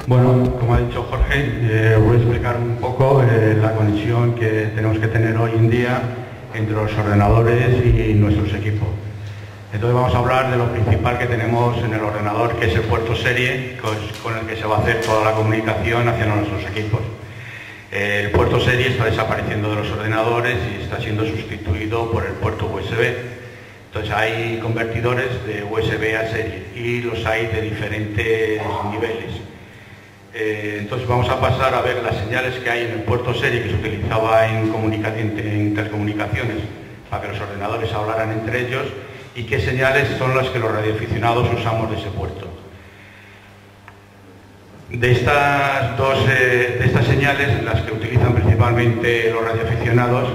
Bueno, como ha dicho Jorge, voy a explicar un poco la conexión que tenemos que tener hoy en día entre los ordenadores y nuestros equipos. Entonces vamos a hablar de lo principal que tenemos en el ordenador, que es el puerto serie, con el que se va a hacer toda la comunicación hacia nuestros equipos. El puerto serie está desapareciendo de los ordenadores y está siendo sustituido por el puerto USB. Entonces hay convertidores de USB a serie y los hay de diferentes niveles. Entonces vamos a pasar a ver las señales que hay en el puerto serie que se utilizaba en telecomunicaciones para que los ordenadores hablaran entre ellos y qué señales son las que los radioaficionados usamos de ese puerto. De estas señales, las que utilizan principalmente los radioaficionados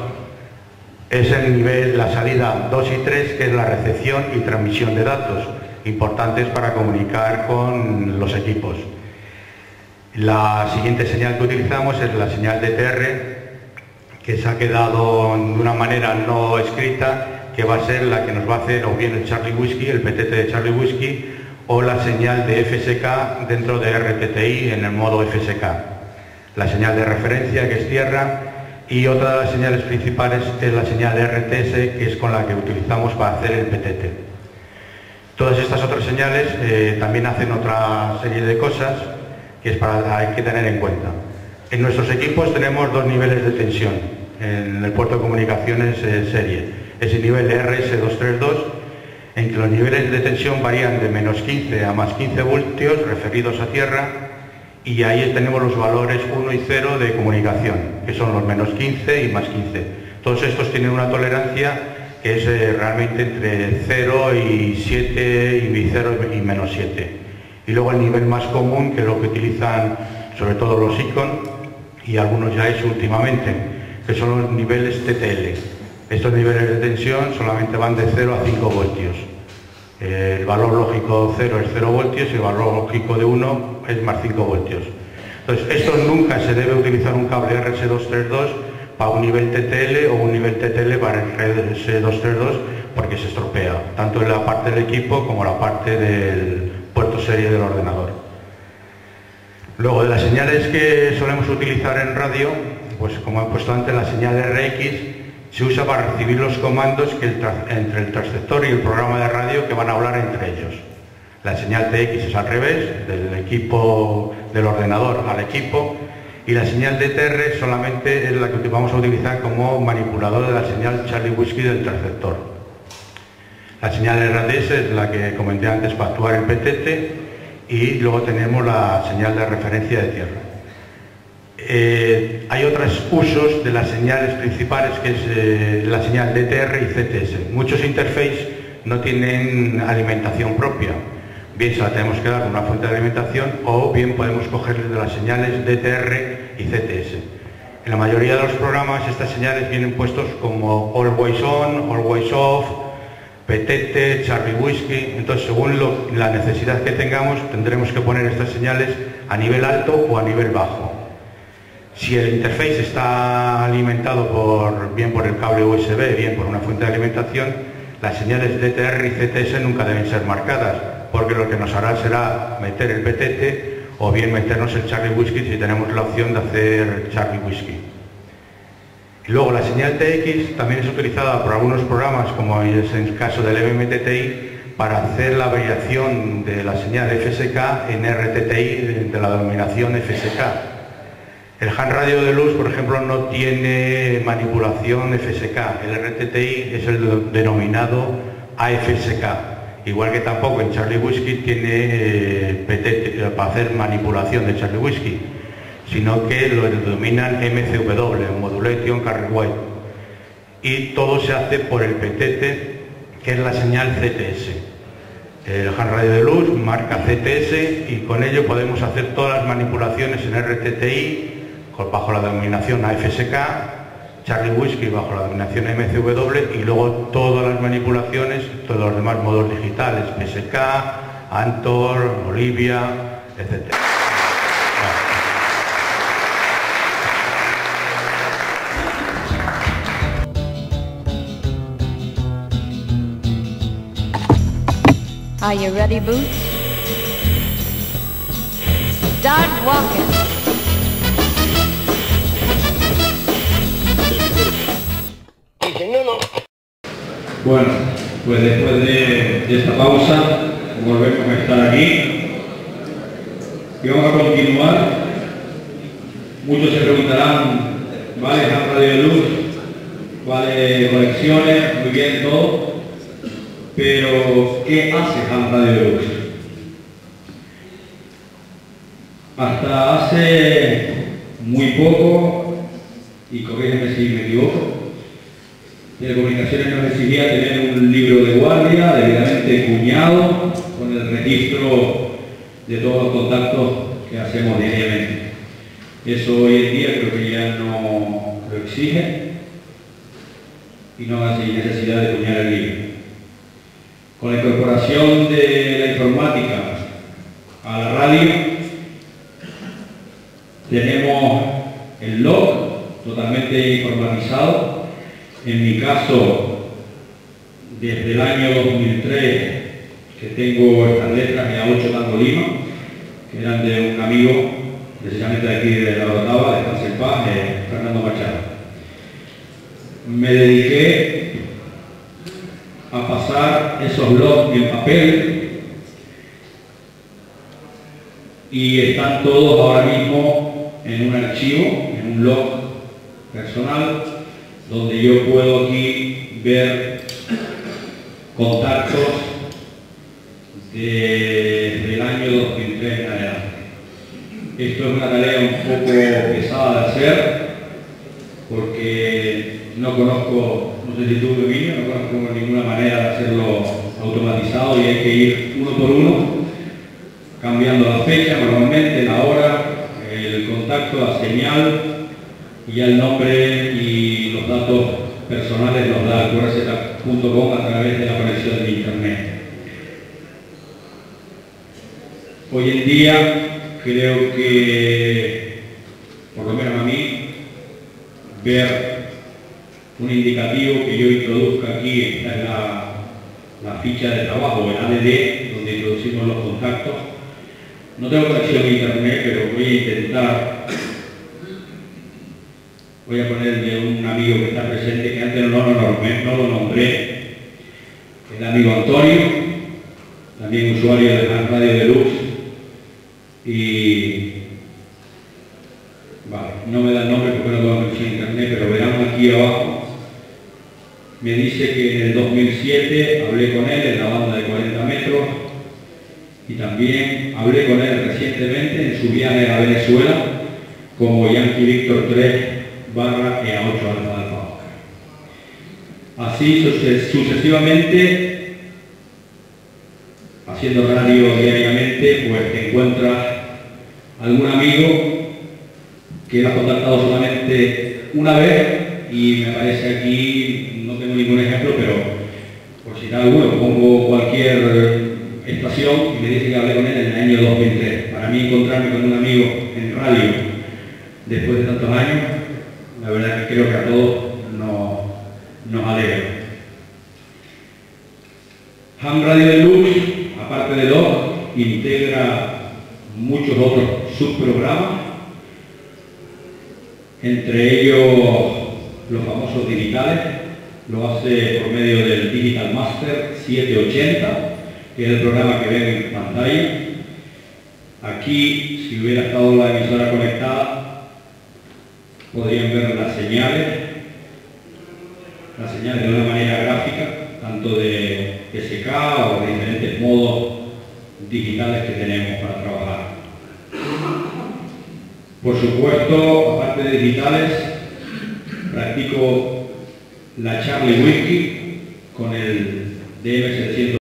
es el nivel, la salida 2 y 3, que es la recepción y transmisión de datos, importantes para comunicar con los equipos. La siguiente señal que utilizamos es la señal DTR, que se ha quedado de una manera no escrita, que va a ser la que nos va a hacer o bien el Charlie Whiskey, el PTT de Charlie Whiskey, o la señal de FSK dentro de RTTI en el modo FSK. La señal de referencia, que es tierra, y otra de las señales principales es la señal de RTS, que es con la que utilizamos para hacer el PTT. Todas estas otras señales también hacen otra serie de cosas que hay que tener en cuenta. En nuestros equipos tenemos dos niveles de tensión en el puerto de comunicaciones serie. Es el nivel RS232, en que los niveles de tensión varían de menos 15 a más 15 voltios referidos a tierra, y ahí tenemos los valores 1 y 0 de comunicación, que son los menos 15 y más 15. Todos estos tienen una tolerancia que es realmente entre 0 y 7 y 0 y menos 7. Y luego el nivel más común, que es lo que utilizan sobre todo los Icon y algunos ya ESO últimamente, que son los niveles TTL. Estos niveles de tensión solamente van de 0 a 5 voltios. El valor lógico 0 es 0 voltios y el valor lógico de 1 es más 5 voltios. Entonces, esto nunca se debe utilizar un cable RS232 para un nivel TTL o un nivel TTL para el RS232, porque se estropea, tanto en la parte del equipo como la parte del puerto serie del ordenador. Luego, de las señales que solemos utilizar en radio, pues como he puesto antes, la señal RX se usa para recibir los comandos entre el transceptor y el programa de radio que van a hablar entre ellos. La señal TX es al revés, del equipo del ordenador al equipo, y la señal DTR solamente es la que vamos a utilizar como manipulador de la señal Charlie Whiskey del transceptor. La señal RDS es la que comenté antes para actuar el PTT, y luego tenemos la señal de referencia de tierra. Hay otros usos de las señales principales, que es la señal DTR y CTS. Muchos interfaces no tienen alimentación propia. Bien se la tenemos que dar una fuente de alimentación, o bien podemos cogerles de las señales DTR y CTS. En la mayoría de los programas estas señales vienen puestos como Always On, Always Off, PTT, Charlie Whiskey. Entonces, según la necesidad que tengamos, tendremos que poner estas señales a nivel alto o a nivel bajo. Si el interface está alimentado bien por el cable USB, bien por una fuente de alimentación, las señales DTR y CTS nunca deben ser marcadas, porque lo que nos hará será meter el PTT o bien meternos el Charlie Whiskey si tenemos la opción de hacer Charlie Whiskey. Y luego la señal TX también es utilizada por algunos programas, como es en el caso del MMTTI, para hacer la variación de la señal FSK en RTTI de la denominación FSK. El Han Radio de luz, por ejemplo, no tiene manipulación FSK. El RTTI es el denominado AFSK. Igual que tampoco en Charlie Whiskey tiene PTT para hacer manipulación de Charlie Whiskey, sino que lo denominan MCW, Modulation Carrier Wave. Y todo se hace por el PTT, que es la señal CTS. El Han Radio de luz marca CTS y con ello podemos hacer todas las manipulaciones en RTTI bajo la denominación AFSK, Charlie Whiskey bajo la denominación MCW, y luego todas las manipulaciones, todos los demás modos digitales, PSK, Antor, Olivia, etc. Are you ready, Boots? Start walking. Bueno, pues después de esta pausa volvemos a estar aquí y vamos a continuar. Muchos se preguntarán, ¿vale Ham Radio Deluxe? ¿Vale conexiones? Muy bien todo. Pero, ¿qué hace Ham Radio Deluxe? Hasta hace muy poco, y corrígeme si me equivoco, Telecomunicaciones nos exigía tener un libro de guardia debidamente cuñado con el registro de todos los contactos que hacemos diariamente. Eso hoy en día creo que ya no lo exige y no hay necesidad de cuñar el libro. Con la incorporación de la informática a la radio, tenemos el log totalmente informatizado. En mi caso, desde el año 2003, que tengo estas letras de A8 Tango Lima, que eran de un amigo, precisamente de aquí de la Orotava, de Descanse en Paz, Fernando Machado. Me dediqué a pasar esos logs en papel y están todos ahora mismo en un archivo, en un log personal, donde yo puedo aquí ver contactos desde el año 2003 en adelante. Esto es una tarea un poco pesada de hacer, porque no conozco, no sé si tú, Emilio, no conozco ninguna manera de hacerlo automatizado y hay que ir uno por uno, cambiando la fecha, normalmente la hora, el contacto, la señal, y ya el nombre y los datos personales los da qrz.com a través de la conexión de internet. Hoy en día creo que, por lo menos a mí, ver un indicativo que yo introduzca aquí, esta es la ficha de trabajo, el ADD, donde introducimos los contactos. No tengo conexión a internet, pero voy a intentar. Voy a poner de un amigo que está presente, que antes no lo nombré, el amigo Antonio, también usuario de Ham Radio Deluxe, y vale, no me da el nombre porque no tengo conexión a internet, pero verán aquí abajo, me dice que en el 2007 hablé con él en la banda de 40 metros, y también hablé con él recientemente en su viaje a Venezuela como Yankee Víctor 3/EA8 Alfa Alfa. Así sucesivamente, haciendo radio diariamente, pues te encuentras algún amigo que lo has contactado solamente una vez y me aparece aquí, no tengo ningún ejemplo, pero por citar alguno, pongo cualquier estación y me dice que hablé con él en el año 2003. Para mí encontrarme con un amigo en radio después de tantos años, la verdad que creo que a todos nos alegra. Ham Radio Deluxe, aparte de LOG, integra muchos otros subprogramas, entre ellos los famosos digitales. Lo hace por medio del Digital Master 780, que es el programa que ven en pantalla. Aquí, si hubiera estado la emisora conectada, podrían ver las señales de una manera gráfica, tanto de SK o de diferentes modos digitales que tenemos para trabajar. Por supuesto, aparte de digitales, practico la Charlie Whisky con el DM700.